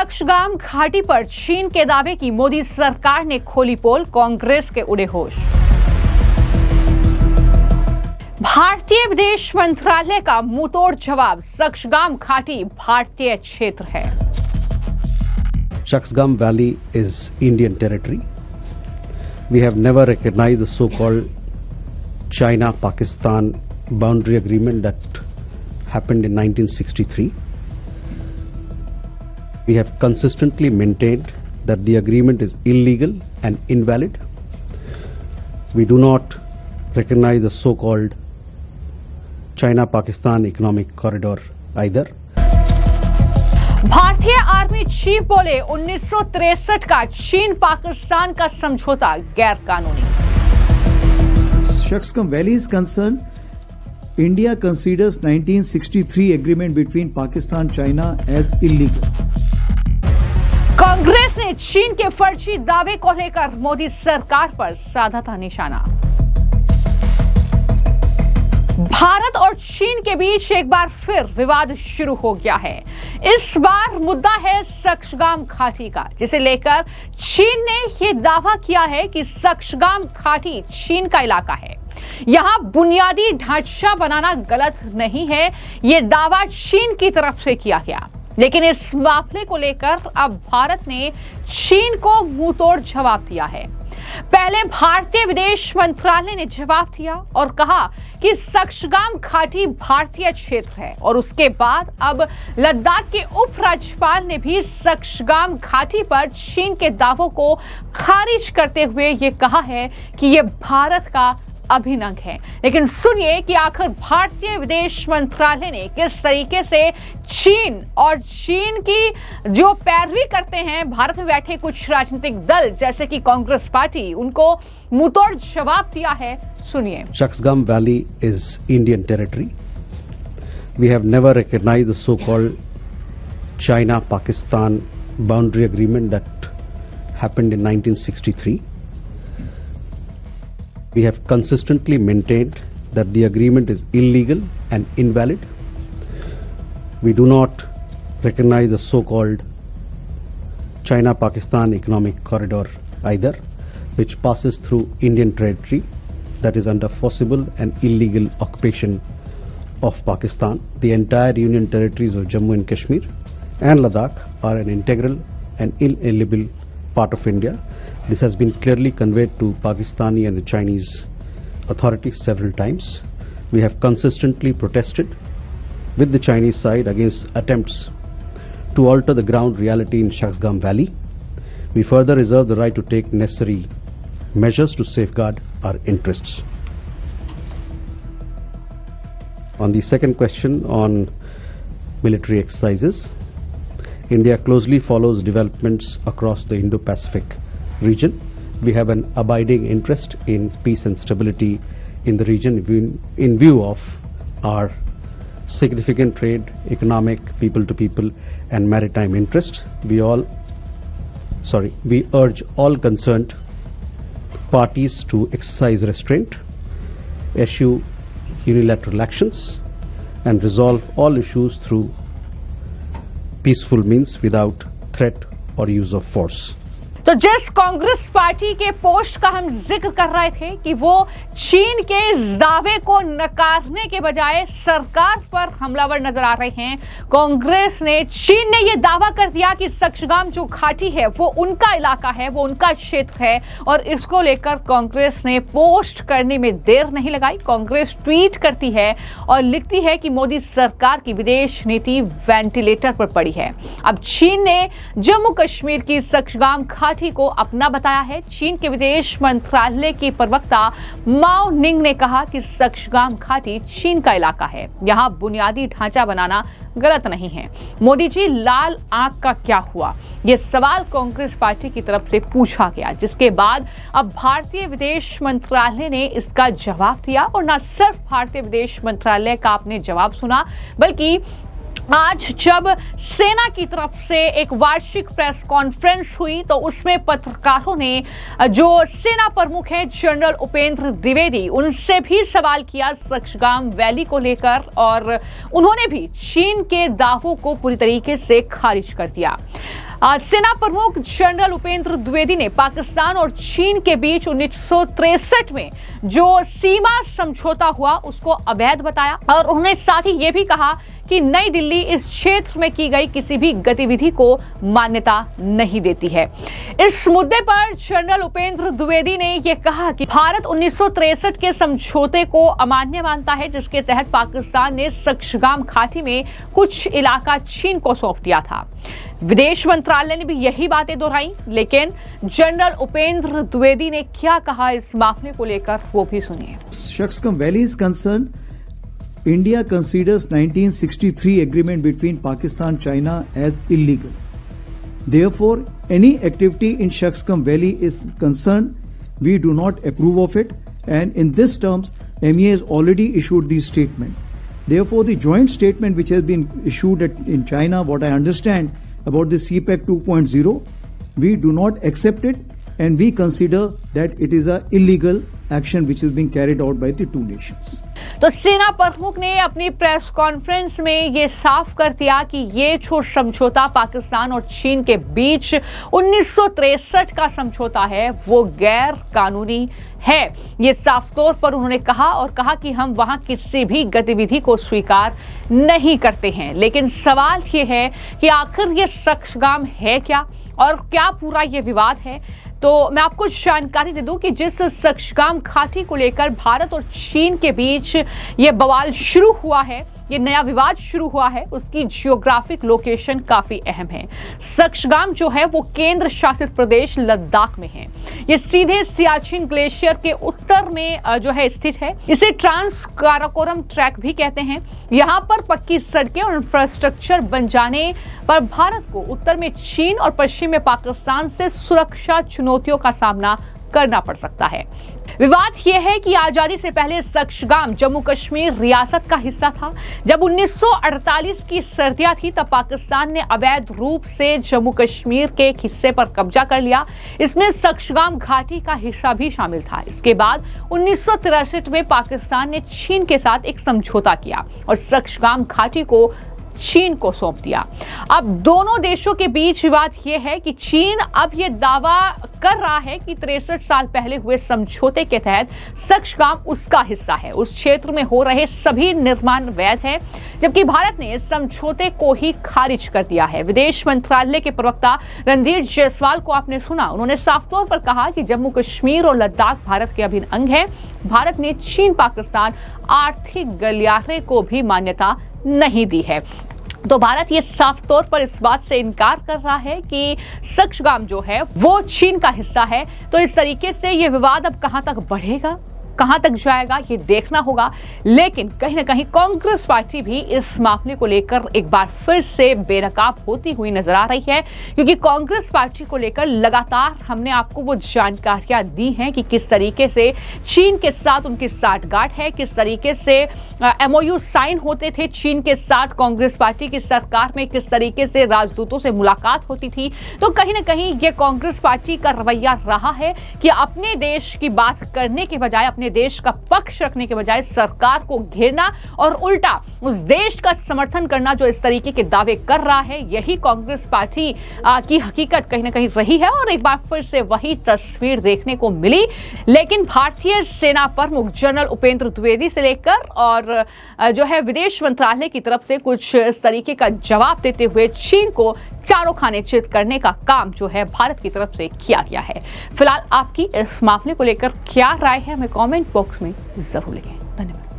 सक्सगाम घाटी पर चीन के दावे की मोदी सरकार ने खोली पोल, कांग्रेस के उड़े होश। भारतीय विदेश मंत्रालय का मुंहतोड़ जवाब, सक्सगाम घाटी भारतीय क्षेत्र है। Shaksgam Valley is Indian territory. We have never recognized the so-called China-Pakistan boundary agreement that happened in 1963. We have consistently maintained that the agreement is illegal and invalid. We do not recognize the so-called China-Pakistan economic corridor either. भारतीय army chief बोले 1963 का चीन पाकिस्तान का समझौता गैर कानूनी। Shaksgam Valley is concerned, India considers 1963 agreement between Pakistan and China as illegal. Congress ने चीन के फर्जी दावे को लेकर मोदी सरकार पर साधा था निशाना। भारत और चीन के बीच एक बार फिर विवाद शुरू हो गया है। इस बार मुद्दा है सक्सगाम घाटी का, जिसे लेकर चीन ने यह दावा किया है कि सक्सगाम घाटी चीन का इलाका है। यहां बुनियादी ढांचा बनाना गलत नहीं है, यह दावा चीन की तरफ से किया गया। लेकिन इस मामले को लेकर अब भारत ने चीन को मुंहतोड़ जवाब दिया है। पहले भारतीय विदेश मंत्रालय ने जवाब दिया और कहा कि सक्सगाम घाटी भारतीय क्षेत्र है, और उसके बाद अब लद्दाख के उपराज्यपाल ने भी सक्सगाम घाटी पर चीन के दावों को खारिज करते हुए ये कहा है कि ये भारत का अभिनव है। लेकिन सुनिए कि आखिर भारतीय विदेश मंत्रालय ने किस तरीके से चीन और चीन की जो पैरवी करते हैं भारत में बैठे कुछ राजनीतिक दल जैसे कि कांग्रेस पार्टी, उनको मुंहतोड़ जवाब दिया है। सुनिए। Shaksgam Valley is Indian territory. We have never recognized the so-called China-Pakistan boundary agreement that happened in 1963. We have consistently maintained that the agreement is illegal and invalid. We do not recognize the so-called China-Pakistan economic corridor either, which passes through Indian territory that is under forcible and illegal occupation of Pakistan. The entire Union territories of Jammu and Kashmir and Ladakh are an integral and inalienable part of India. This has been clearly conveyed to Pakistani and the Chinese authorities several times. We have consistently protested with the Chinese side against attempts to alter the ground reality in Shaksgam Valley. We further reserve the right to take necessary measures to safeguard our interests. On the second question on military exercises, India closely follows developments across the Indo-Pacific region. We have an abiding interest in peace and stability in the region in view of our significant trade, economic, people-to-people and maritime interests. We urge all concerned parties to exercise restraint, eschew unilateral actions and resolve all issues through peaceful means without threat or use of force. तो जिस Congress party के post का हम जिक्र कर रहे थे कि वो चीन के इस दावे को नकारने के बजाय सरकार पर हमलावर नजर आ रहे हैं, कांग्रेस ने चीन ने ये दावा कर दिया कि सक्सगाम जो घाटी है वो उनका इलाका है, वो उनका क्षेत्र है, और इसको लेकर कांग्रेस ने पोस्ट करने में देर नहीं लगाई। कांग्रेस ट्वीट करती है और लिखती है कि मोदी सरकार की विदेश नीति वेंटिलेटर पर पड़ी है। अब चीन ने जम्मू कश्मीर की सक्सगाम घाटी को अपना बताया है। चीन के विदेश मंत्रालय की प्रवक्ता माओ निंग ने कहा कि सक्सगाम घाटी चीन का इलाका है, यहां बुनियादी ढांचा बनाना गलत नहीं है। मोदी जी, लाल आंख का क्या हुआ? यह सवाल कांग्रेस पार्टी की तरफ से पूछा गया, जिसके बाद अब भारतीय विदेश मंत्रालय ने इसका जवाब दिया। और न सिर्फ भारतीय विदेश मंत्रालय का आपने जवाब सुना, बल्कि आज जब सेना की तरफ से एक वार्षिक प्रेस कॉन्फ्रेंस हुई तो उसमें पत्रकारों ने जो सेना प्रमुख हैं जनरल उपेंद्र द्विवेदी, उनसे भी सवाल किया सक्सगाम वैली को लेकर, और उन्होंने भी चीन के दावों को पूरी तरीके से खारिज कर दिया। सेना प्रमुख जनरल उपेंद्र द्विवेदी ने पाकिस्तान और चीन के बीच 1963 में जो सीमा समझौता हुआ उसको अवैध बताया और उन्होंने साथ ही ये भी कहा कि नई दिल्ली इस क्षेत्र में की गई किसी भी गतिविधि को मान्यता नहीं देती है। इस मुद्दे पर जनरल उपेंद्र द्विवेदी ने यह कहा कि भारत 1963 के समझौते को अमान्य मानता है, जिसके तहत पाकिस्तान ने सक्शगाम घाटी में कुछ इलाका चीन को सौंप दिया था। विदेश मंत्रालय ने भी यही बातें दोहराई, लेकिन जनरल उपेंद्र द्विवेदी ने क्या कहा इस मामले को लेकर वो भी सुनिए। Shaksgam Valley is concerned, India considers 1963 agreement between Pakistan and China as illegal. Therefore, any activity in Shaksgam Valley is concerned, we do not approve of it, and in this terms, MEA has already issued the statement. Therefore, the joint statement which has been issued in China, what I understand about the CPEC 2.0, we do not accept it, and we consider that it is a illegal action which is being carried out by the two nations. तो सेना प्रमुख ने अपनी press conference में ये साफ कर दिया कि ये जो समझौता पाकिस्तान और चीन के बीच 1963 का समझौता है वो गैर कानूनी है। ये साफ तौर पर उन्होंने कहा और कहा कि हम वहां किसी भी गतिविधि को स्वीकार नहीं करते हैं। लेकिन सवाल ये है कि आखिर ये सक्शगाम है क्या और क्या पूरा ये विवाद है। तो मैं आपको जानकारी दे दूं कि जिस सक्शगाम घाटी को लेकर भारत और चीन के बीच ये बवाल शुरू हुआ है, ये नया विवाद शुरू हुआ है, उसकी जियोग्राफिक लोकेशन काफी अहम है। सक्शगाम जो है वो केंद्र शासित प्रदेश लद्दाख में है। ये सीधे सियाचिन ग्लेशियर के उत्तर में जो है स्थित है। इसे ट्रांस काराकोरम ट्रैक भी कहते हैं। यहाँ पर पक्की सड़कें और इंफ्रास्ट्रक्चर बन जाने पर भारत को उत्तर में चीन और पश्चिम में पाकिस्तान से सुरक्षा चुनौतियों का सामना करना पड़ सकता है। विवाद यह है कि आजादी से पहले सक्शगाम जम्मू कश्मीर रियासत का हिस्सा था। जब 1948 की सर्दियां थी तब पाकिस्तान ने अवैध रूप से जम्मू कश्मीर के एक हिस्से पर कब्जा कर लिया। इसमें सक्शगाम घाटी का हिस्सा भी शामिल था। इसके बाद 1963 में पाकिस्तान ने चीन के साथ एक समझौता किया और सक्शगाम घाटी को चीन को सौंप दिया। अब दोनों देशों के बीच विवाद यह है कि चीन अब यह दावा कर रहा है कि 63 साल पहले हुए समझौते के तहत सक्शगाम उसका हिस्सा है। उस क्षेत्र में हो रहे सभी निर्माण वैध है, जबकि भारत ने इस समझौते को ही खारिज कर दिया है। विदेश मंत्रालय के प्रवक्ता रणधीर जायसवाल को आपने सुना, उन्होंने साफ तौर पर कहा कि जम्मू कश्मीर और लद्दाख भारत के अभिन्न अंग है। भारत ने चीन पाकिस्तान आर्थिक गलियारे को भी मान्यता नहीं दी है। तो भारत ये साफ तौर पर इस बात से इनकार कर रहा है कि सक्शगाम जो है वो चीन का हिस्सा है। तो इस तरीके से ये विवाद अब कहां तक बढ़ेगा, कहां तक जाएगा, ये देखना होगा। लेकिन कहीं ना कहीं कांग्रेस पार्टी भी इस मामले को लेकर एक बार फिर से बेनकाब होती हुई नजर आ रही है, क्योंकि कांग्रेस पार्टी को लेकर लगातार हमने आपको वो जानकारियां दी हैं कि किस तरीके से चीन के साथ उनकी साठगांठ है, किस तरीके से MOU साइन होते थे चीन के साथ कांग्रेस पार्टी की सरकार में, किस तरीके से राजदूतों से मुलाकात होती थी। तो कहीं ना कहीं ये कांग्रेस पार्टी का रवैया रहा है कि अपने देश की बात करने के बजाय, अपने देश का पक्ष रखने के बजाय सरकार को घेरना और उल्टा उस देश का समर्थन करना जो इस तरीके के दावे कर रहा है, यही कांग्रेस पार्टी की हकीकत कहीं ना कहीं रही है और एक बार फिर से वही तस्वीर देखने को मिली। लेकिन भारतीय सेना प्रमुख जनरल उपेंद्र द्विवेदी से लेकर और जो है विदेश मंत्रालय की तरफ से कुछ इस तरीके का जवाब देते हुए चीन को चारों खाने चित करने का काम जो है भारत की तरफ से किया गया है। फिलहाल आपकी इस मामले को लेकर क्या राय है, हमें कमेंट बॉक्स में जरूर लिखें। धन्यवाद।